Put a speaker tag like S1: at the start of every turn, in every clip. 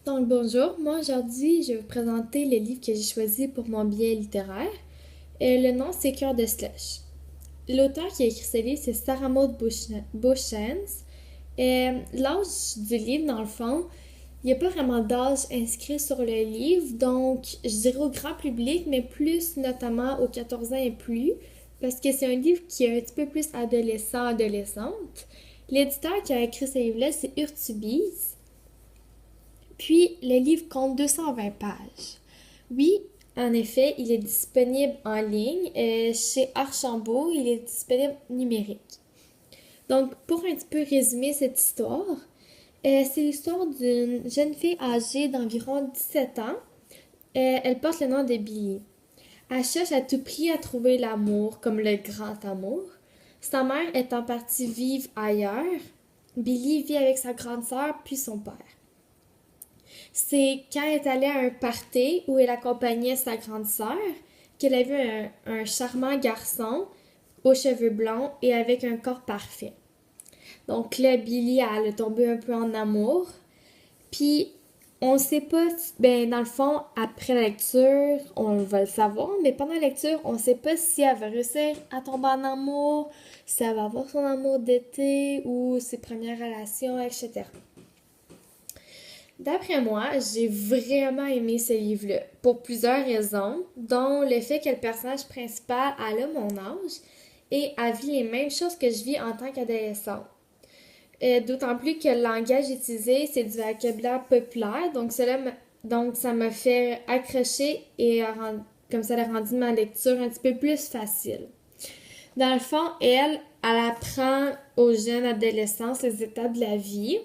S1: Donc bonjour, moi aujourd'hui je vais vous présenter le livre que j'ai choisi pour mon billet littéraire. Le nom c'est Cœur de Slush. L'auteur qui a écrit ce livre c'est Sarah Maud Beauchamp. L'âge du livre dans le fond, il n'y a pas vraiment d'âge inscrit sur le livre, donc je dirais au grand public, mais plus notamment aux 14 ans et plus, parce que c'est un livre qui est un petit peu plus adolescente. L'éditeur qui a écrit ce livre-là c'est Urtubise. Puis, le livre compte 220 pages. Oui, en effet, il est disponible en ligne. Chez Archambault, il est disponible numérique. Donc, pour un petit peu résumer cette histoire, c'est l'histoire d'une jeune fille âgée d'environ 17 ans. Elle porte le nom de Billy. Elle cherche à tout prix à trouver l'amour, comme le grand amour. Sa mère étant partie vivre ailleurs, Billy vit avec sa grande sœur puis son père. C'est quand elle est allée à un party où elle accompagnait sa grande sœur qu'elle a vu un charmant garçon aux cheveux blonds et avec un corps parfait. Donc là, Billy, elle est tombée un peu en amour. Puis, on sait pas, ben dans le fond, après la lecture, on va le savoir, mais pendant la lecture, on sait pas si elle va réussir à tomber en amour, si elle va avoir son amour d'été ou ses premières relations, etc. D'après moi, j'ai vraiment aimé ce livre-là, pour plusieurs raisons, dont le fait que le personnage principal a mon âge et a vu les mêmes choses que je vis en tant qu'adolescent. D'autant plus que le langage utilisé, c'est du vocabulaire populaire, donc ça m'a fait accrocher et comme ça a rendu ma lecture un petit peu plus facile. Dans le fond, elle apprend aux jeunes adolescents les étapes de la vie,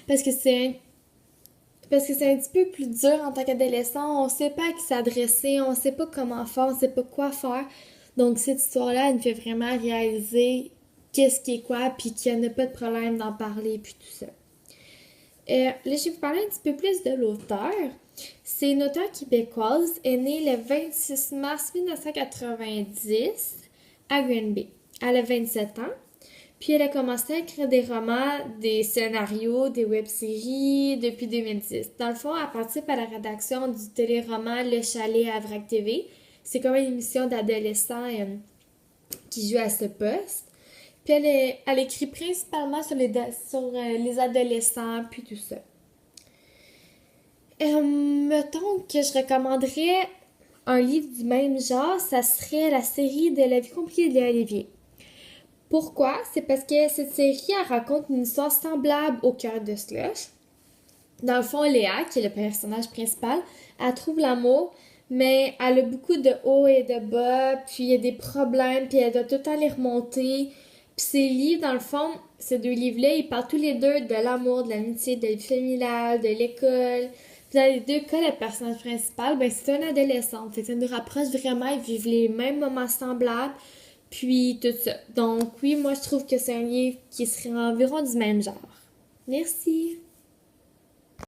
S1: parce que c'est un petit peu plus dur en tant qu'adolescent. On sait pas à qui s'adresser, on sait pas comment faire, on sait pas quoi faire. Donc cette histoire-là, elle me fait vraiment réaliser qu'est-ce qui est quoi, puis qu'il n'y a pas de problème d'en parler, puis tout ça. Là, je vais vous parler un petit peu plus de l'auteur. C'est une auteure québécoise, elle est née le 26 mars 1990 à Granby. Elle a 27 ans. Puis elle a commencé à écrire des romans, des scénarios, des web-séries depuis 2010. Dans le fond, elle participe à la rédaction du téléroman Le Chalet à Vrac TV. C'est comme une émission d'adolescents qui joue à ce poste. Puis elle écrit principalement sur les adolescents, puis tout ça. Mettons que je recommanderais un livre du même genre, ça serait la série de La vie compliquée de Léa Olivier. Pourquoi? C'est parce que cette série, elle raconte une histoire semblable au Cœur de Slush. Dans le fond, Léa, qui est le personnage principal, elle trouve l'amour, mais elle a beaucoup de hauts et de bas, puis il y a des problèmes, puis elle doit tout le temps les remonter. Puis ces livres, dans le fond, ces deux livres-là, ils parlent tous les deux de l'amour, de l'amitié, de la vie familiale, de l'école. Puis dans les deux cas, le personnage principal, ben c'est un adolescent. Fait que ça nous rapproche vraiment, ils vivent les mêmes moments semblables. Puis tout ça. Donc oui, moi je trouve que c'est un livre qui serait environ du même genre. Merci.